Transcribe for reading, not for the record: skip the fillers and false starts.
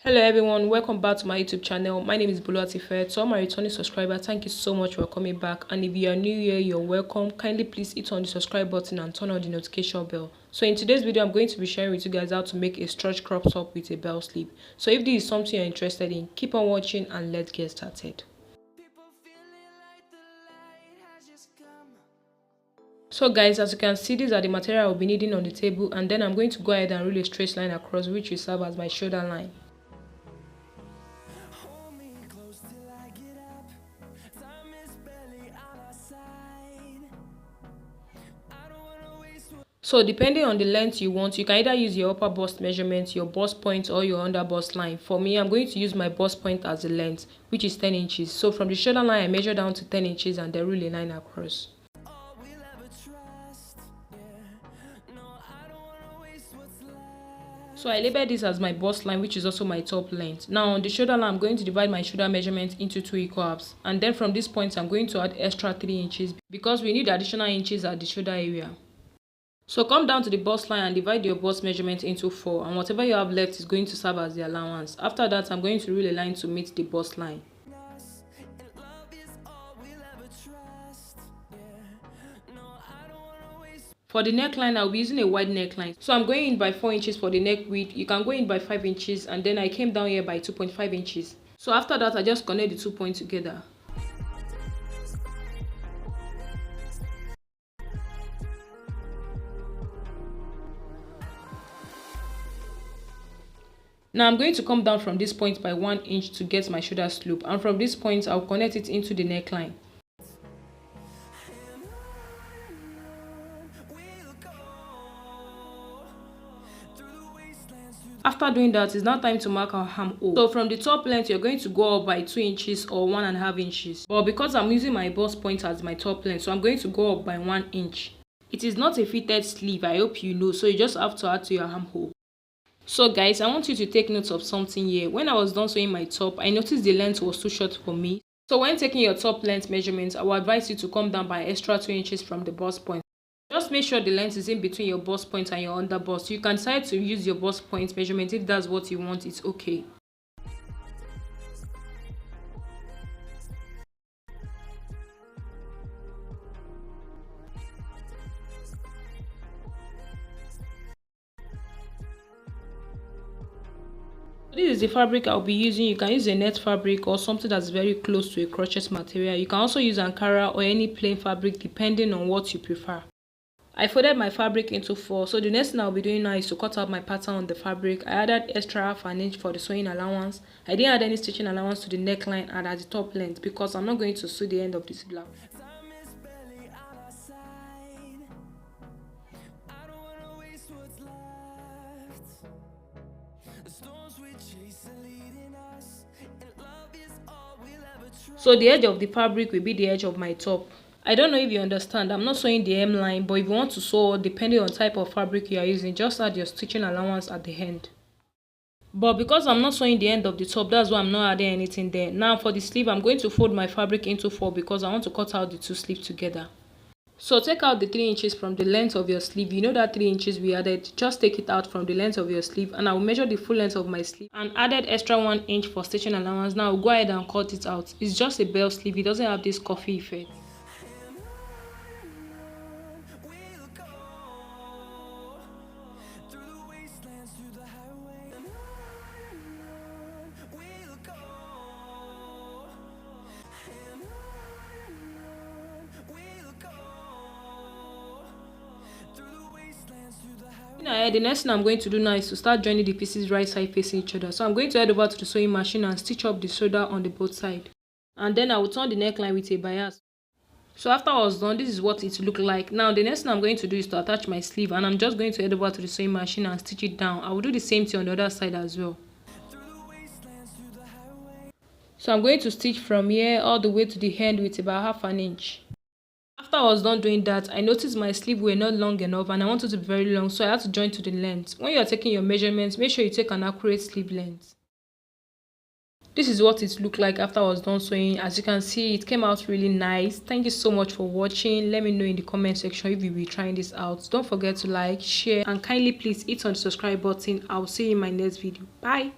Hello everyone, welcome back to my YouTube channel. My name is Titok. To all my returning subscribers, thank you so much for coming back. And if you are new here, you're welcome. Kindly please hit on the subscribe button and turn on the notification bell. So in today's video, I'm going to be sharing with you guys how to make a stretch crop top with a bell sleeve. So if this is something you're interested in, keep on watching and let's get started. So guys, as you can see, these are the material I'll be needing on the table, and then I'm going to go ahead and roll a straight line across, which will serve as my shoulder line. So depending on the length you want, you can either use your upper bust measurement, your bust point, or your under bust line. For me, I'm going to use my bust point as the length, which is 10 inches. So from the shoulder line, I measure down to 10 inches and then roll a line across. So I label this as my bust line, which is also my top length. Now on the shoulder line, I'm going to divide my shoulder measurement into 2 equal halves. And then from this point, I'm going to add extra 3 inches because we need additional inches at the shoulder area. So come down to the bust line and divide your bust measurement into 4, and whatever you have left is going to serve as the allowance. After that, I'm going to roll a line to meet the bust line. For the neckline, I'll be using a wide neckline. So I'm going in by 4 inches for the neck width. You can go in by 5 inches, and then I came down here by 2.5 inches. So after that, I just connect the 2 points together. Now I'm going to come down from this point by 1 inch to get my shoulder slope, and from this point I'll connect it into the neckline. After doing that, it's now time to mark our armhole. So from the top length, you're going to go up by 2 inches or 1.5 inches. But because I'm using my bust point as my top length, so I'm going to go up by 1 inch. It is not a fitted sleeve, I hope you know, so you just have to add to your armhole. So guys, I want you to take note of something here. When I was done sewing my top, I noticed the length was too short for me. So when taking your top length measurements, I will advise you to come down by extra 2 inches from the bust point. Just make sure the length is in between your bust point and your under bust. You can decide to use your bust point measurement if that's what you want, it's okay. This is the fabric I'll be using. You can use a net fabric or something that's very close to a crochet material. You can also use Ankara or any plain fabric depending on what you prefer. I folded my fabric into 4, so the next thing I'll be doing now is to cut out my pattern on the fabric. I added extra half an inch for the sewing allowance. I didn't add any stitching allowance to the neckline and at the top length because I'm not going to sew the end of this blouse. So the edge of the fabric will be the edge of my top. I don't know if you understand, I'm not sewing the hemline, but if you want to sew, depending on type of fabric you are using, just add your stitching allowance at the end. But because I'm not sewing the end of the top, that's why I'm not adding anything there. Now for the sleeve, I'm going to fold my fabric into 4 because I want to cut out the 2 sleeves together. So take out the 3 inches from the length of your sleeve. You know that 3 inches we added, just take it out from the length of your sleeve, and I will measure the full length of my sleeve and added extra 1 inch for stitching allowance. Now I'll go ahead and cut it out. It's just a bell sleeve, it doesn't have this coffee effect. The next thing I'm going to do now is to start joining the pieces right side facing each other. So I'm going to head over to the sewing machine and stitch up the shoulder on the both sides. And then I will turn the neckline with a bias. So after I was done, this is what it looked like. Now the next thing I'm going to do is to attach my sleeve, and I'm just going to head over to the sewing machine and stitch it down. I will do the same thing on the other side as well. So I'm going to stitch from here all the way to the end with about 1/2 inch. After I was done doing that, I noticed my sleeve were not long enough and I wanted it to be very long, so I had to join to the length. When you are taking your measurements, make sure you take an accurate sleeve length. This is what it looked like after I was done sewing. As you can see, it came out really nice. Thank you so much for watching. Let me know in the comment section if you'll be trying this out. Don't forget to like, share, and kindly please hit on the subscribe button. I'll see you in my next video. Bye.